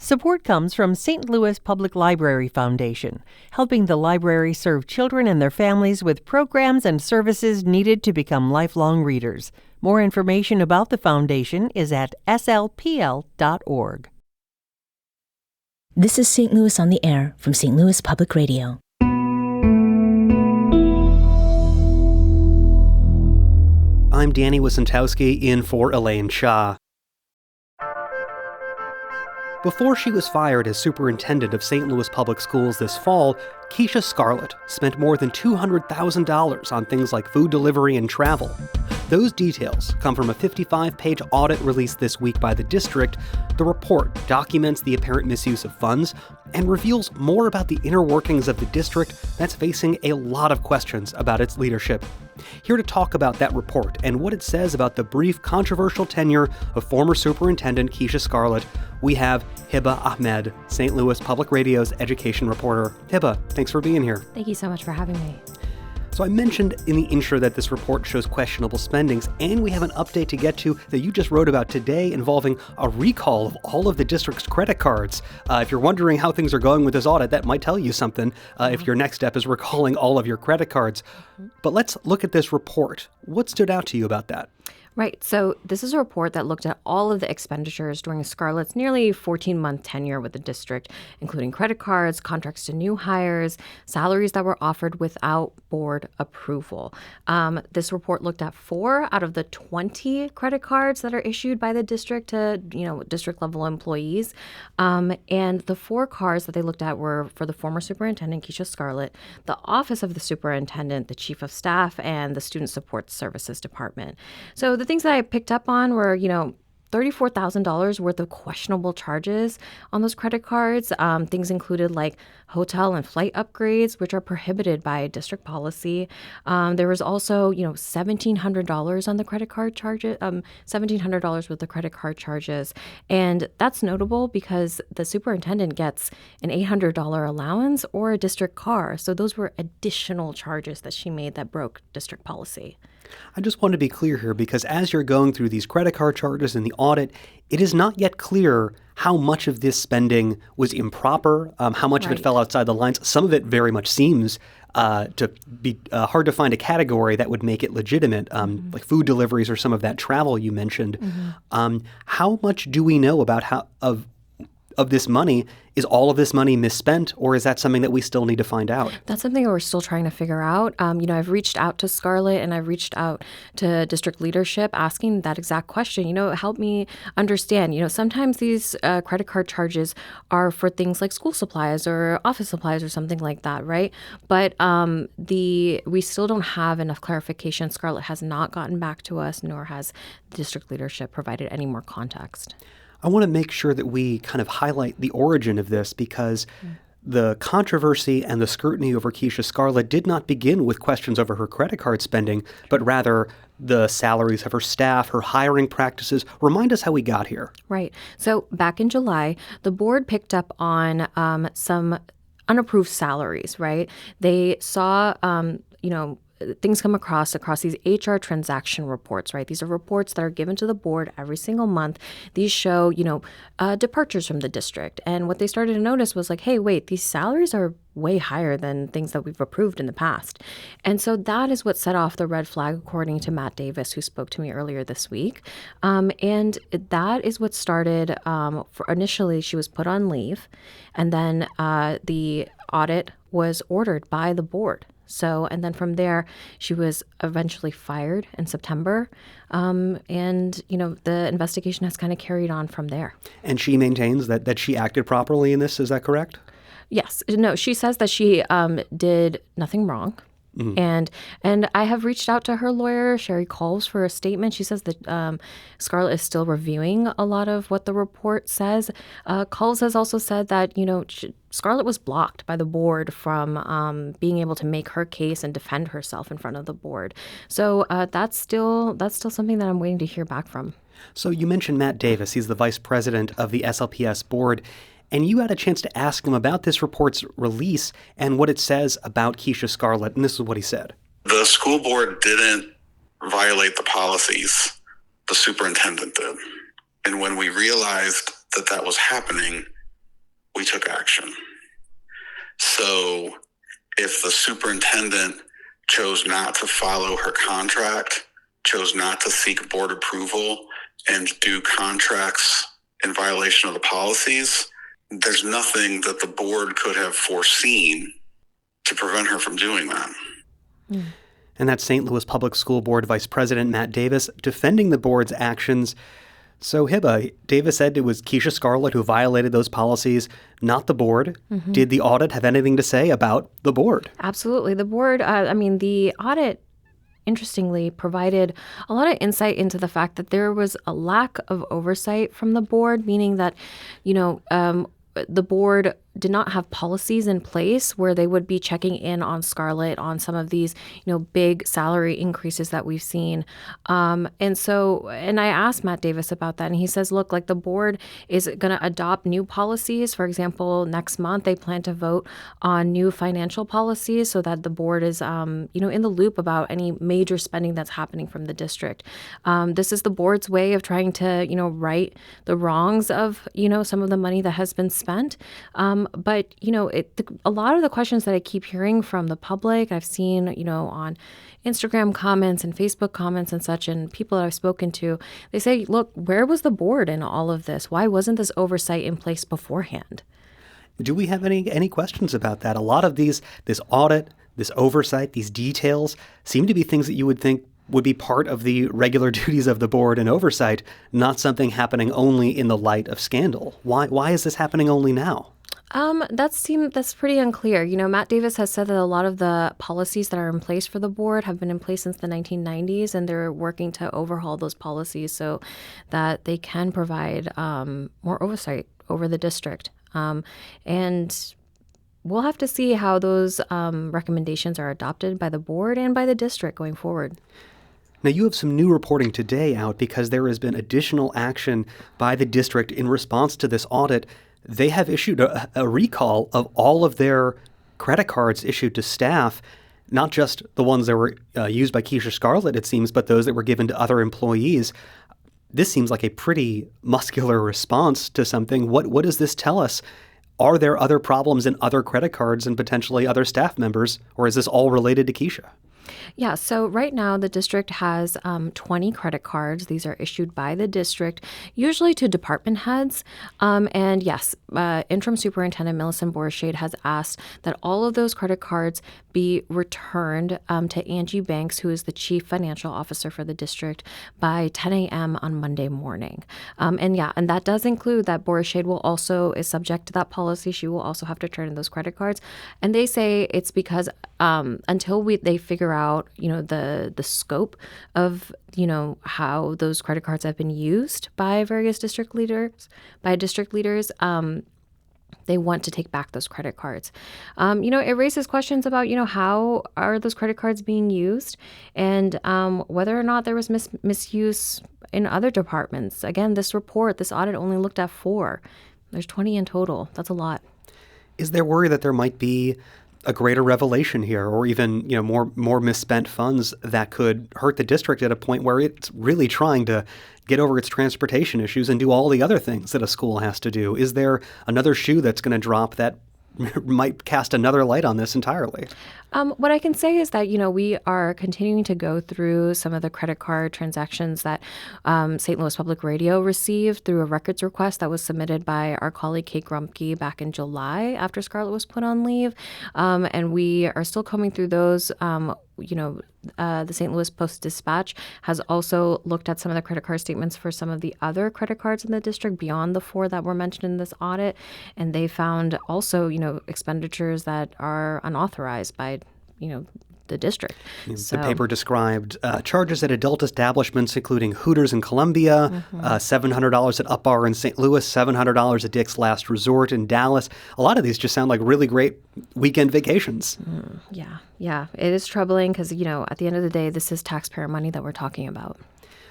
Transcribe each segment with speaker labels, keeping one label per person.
Speaker 1: Support comes from St. Louis Public Library Foundation, helping the library serve children and their families with programs and services needed to become lifelong readers. More information about the foundation is at slpl.org.
Speaker 2: This is St. Louis on the Air from St. Louis Public Radio.
Speaker 3: I'm Danny Wysentowski in for Elaine Cha. Before she was fired as superintendent of St. Louis Public Schools this fall, Keisha Scarlett spent more than $200,000 on things like food delivery and travel. Those details come from a 55-page audit released this week by the district. The report documents the apparent misuse of funds and reveals more about the inner workings of the district that's facing a lot of questions about its leadership. Here to talk about that report and what it says about the brief, controversial tenure of former Superintendent Keisha Scarlett, we have Hiba Ahmad, St. Louis Public Radio's education reporter. Hiba, thanks for being here.
Speaker 4: Thank you so much for having me.
Speaker 3: So I mentioned in the intro that this report shows questionable spendings, and we have an update to get to that you just wrote about today involving a recall of all of the district's credit cards. If you're wondering how things are going with this audit, that might tell you something if your next step is recalling all of your credit cards. But let's look at this report. What stood out to you about that?
Speaker 4: Right. So this is a report that looked at all of the expenditures during Scarlett's nearly 14-month tenure with the district, including credit cards, contracts to new hires, salaries that were offered without board approval. This report looked at 4 out of the 20 credit cards that are issued by the district to, district-level employees. And the 4 cards that they looked at were for the former superintendent, Keisha Scarlett, the office of the superintendent, the chief of staff, and the student support services department. So the things that I picked up on were, $34,000 worth of questionable charges on those credit cards. Things included like hotel and flight upgrades, which are prohibited by district policy. There was also, $1,700 on the credit card charges, $1,700 with the credit card charges. And that's notable because the superintendent gets an $800 allowance or a district car. So those were additional charges that she made that broke district policy.
Speaker 3: I just want to be clear here because as you're going through these credit card charges and the audit, it is not yet clear how much of this spending was improper, how much of it fell outside the lines. Some of it very much seems to be hard to find a category that would make it legitimate, like food deliveries or some of that travel you mentioned. How much do we know about of this money? Is all of this money misspent, or is that something that we still need to find out?
Speaker 4: That's something that we're still trying to figure out. I've reached out to Scarlett and I've reached out to district leadership asking that exact question. Help me understand. Sometimes these credit card charges are for things like school supplies or office supplies or something like that, right? But we still don't have enough clarification. Scarlett has not gotten back to us, nor has district leadership provided any more context.
Speaker 3: I want to make sure that we kind of highlight the origin of this because the controversy and the scrutiny over Keisha Scarlett did not begin with questions over her credit card spending, but rather the salaries of her staff, her hiring practices. Remind us how we got here. Right.
Speaker 4: So back in July, the board picked up on some unapproved salaries, right? They saw, things come across these HR transaction reports, right? These are reports that are given to the board every single month. These show, departures from the district. And what they started to notice was like, hey, wait, these salaries are way higher than things that we've approved in the past. And so that is what set off the red flag, according to Matt Davis, who spoke to me earlier this week. And that is what started, initially she was put on leave, and then the audit was ordered by the board. And then from there, she was eventually fired in September. The investigation has kind of carried on from there.
Speaker 3: And she maintains that she acted properly in this. Is that correct?
Speaker 4: Yes. No, she says that she did nothing wrong. And I have reached out to her lawyer, Sherry Coles, for a statement. She says that Scarlett is still reviewing a lot of what the report says. Coles has also said that, Scarlett was blocked by the board from being able to make her case and defend herself in front of the board. So that's still something that I'm waiting to hear back from.
Speaker 3: So you mentioned Matt Davis. He's the vice president of the SLPS board. And you had a chance to ask him about this report's release and what it says about Keisha Scarlett. And this is what he said.
Speaker 5: The school board didn't violate the policies. The superintendent did. And when we realized that was happening, we took action. So if the superintendent chose not to follow her contract, chose not to seek board approval, and do contracts in violation of the policies, there's nothing that the board could have foreseen to prevent her from doing that.
Speaker 3: And that's St. Louis Public School Board Vice President Matt Davis defending the board's actions. So, Hiba, Davis said it was Keisha Scarlett who violated those policies, not the board. Mm-hmm. Did the audit have anything to say about the board?
Speaker 4: Absolutely. The board, the audit, interestingly, provided a lot of insight into the fact that there was a lack of oversight from the board, meaning that, the board did not have policies in place where they would be checking in on Scarlett on some of these, big salary increases that we've seen. And I asked Matt Davis about that, and he says, look, like the board is going to adopt new policies. For example, next month, they plan to vote on new financial policies so that the board is, in the loop about any major spending that's happening from the district. This is the board's way of trying to, right the wrongs of, some of the money that has been spent. But, a lot of the questions that I keep hearing from the public, I've seen, on Instagram comments and Facebook comments and such, and people that I've spoken to, they say, look, where was the board in all of this? Why wasn't this oversight in place beforehand?
Speaker 3: Do we have any questions about that? A lot of this audit, this oversight, these details seem to be things that you would think would be part of the regular duties of the board and oversight, not something happening only in the light of scandal. Why is this happening only now?
Speaker 4: That's pretty unclear. Matt Davis has said that a lot of the policies that are in place for the board have been in place since the 1990s, and they're working to overhaul those policies so that they can provide more oversight over the district. And we'll have to see how those recommendations are adopted by the board and by the district going forward.
Speaker 3: Now, you have some new reporting today out because there has been additional action by the district in response to this audit. They have issued a recall of all of their credit cards issued to staff, not just the ones that were used by Keisha Scarlett, it seems, but those that were given to other employees. This seems like a pretty muscular response to something. What does this tell us? Are there other problems in other credit cards and potentially other staff members, or is this all related to Keisha?
Speaker 4: Yeah, so right now the district has 20 credit cards. These are issued by the district, usually to department heads. And yes, Interim Superintendent Millicent Borshade has asked that all of those credit cards be returned to Angie Banks, who is the Chief Financial Officer for the district, by 10 a.m. on Monday morning. And that does include that Borshade is subject to that policy. She will also have to turn in those credit cards. And they say it's because until they figure out, the scope of, how those credit cards have been used by various district leaders, they want to take back those credit cards. It raises questions about, how are those credit cards being used and whether or not there was misuse in other departments. Again, this audit only looked at 4. There's 20 in total. That's a lot.
Speaker 3: Is there worry that there might be a greater revelation here, or even more misspent funds that could hurt the district at a point where it's really trying to get over its transportation issues and do all the other things that a school has to do? Is there another shoe that's going to drop that might cast another light on this entirely?
Speaker 4: What I can say is that, we are continuing to go through some of the credit card transactions that St. Louis Public Radio received through a records request that was submitted by our colleague Kate Grumpke back in July after Scarlett was put on leave. And we are still combing through those. The St. Louis Post-Dispatch has also looked at some of the credit card statements for some of the other credit cards in the district beyond the 4 that were mentioned in this audit. And they found also, expenditures that are unauthorized by, the district.
Speaker 3: The paper described charges at adult establishments, including Hooters in Columbia, $700 at Up Bar in St. Louis, $700 at Dick's Last Resort in Dallas. A lot of these just sound like really great weekend vacations.
Speaker 4: Yeah. It is troubling because, at the end of the day, this is taxpayer money that we're talking about.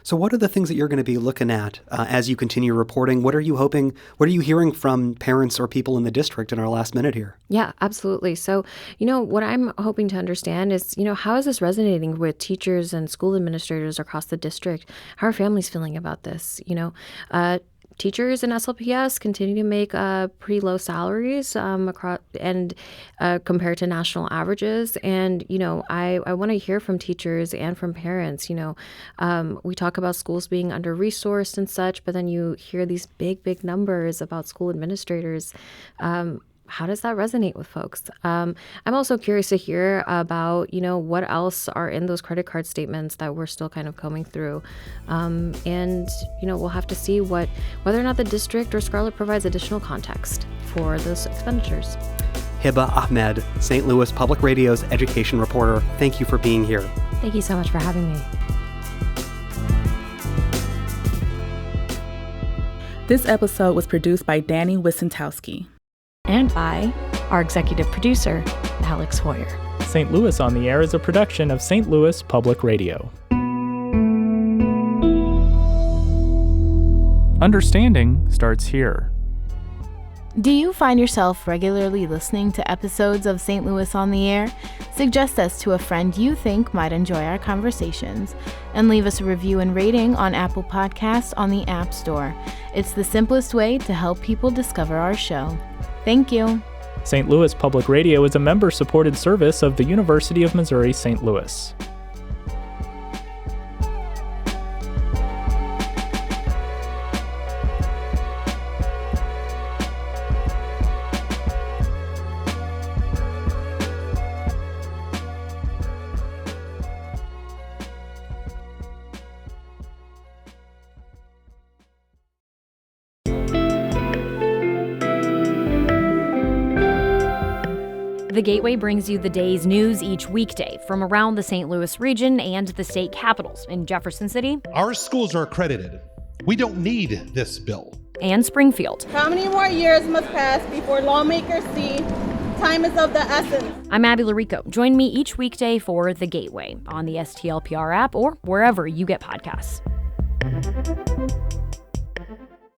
Speaker 3: So what are the things that you're going to be looking at as you continue reporting? What are you hearing from parents or people in the district in our last minute here?
Speaker 4: Yeah, absolutely. So, what I'm hoping to understand is, how is this resonating with teachers and school administrators across the district? How are families feeling about this? teachers in SLPS continue to make pretty low salaries across and compared to national averages. And, I want to hear from teachers and from parents. We talk about schools being under-resourced and such, but then you hear these big numbers about school administrators. How does that resonate with folks? I'm also curious to hear about, what else are in those credit card statements that we're still kind of combing through. And we'll have to see whether or not the district or Scarlett provides additional context for those expenditures.
Speaker 3: Hiba Ahmad, St. Louis Public Radio's education reporter, thank you for being here.
Speaker 4: Thank you so much for having me.
Speaker 6: This episode was produced by Danny Wissentowski.
Speaker 7: And by our executive producer, Alex Hoyer.
Speaker 8: St. Louis on the Air is a production of St. Louis Public Radio. Understanding starts here.
Speaker 9: Do you find yourself regularly listening to episodes of St. Louis on the Air? Suggest us to a friend you think might enjoy our conversations, and leave us a review and rating on Apple Podcasts on the App Store. It's the simplest way to help people discover our show. Thank you.
Speaker 8: St. Louis Public Radio is a member-supported service of the University of Missouri St. Louis.
Speaker 10: The Gateway brings you the day's news each weekday from around the St. Louis region and the state capitals in Jefferson City.
Speaker 11: Our schools are accredited. We don't need this bill.
Speaker 10: And Springfield.
Speaker 12: How many more years must pass before lawmakers see time is of the essence?
Speaker 10: I'm Abby Larico. Join me each weekday for The Gateway on the STLPR app or wherever you get podcasts.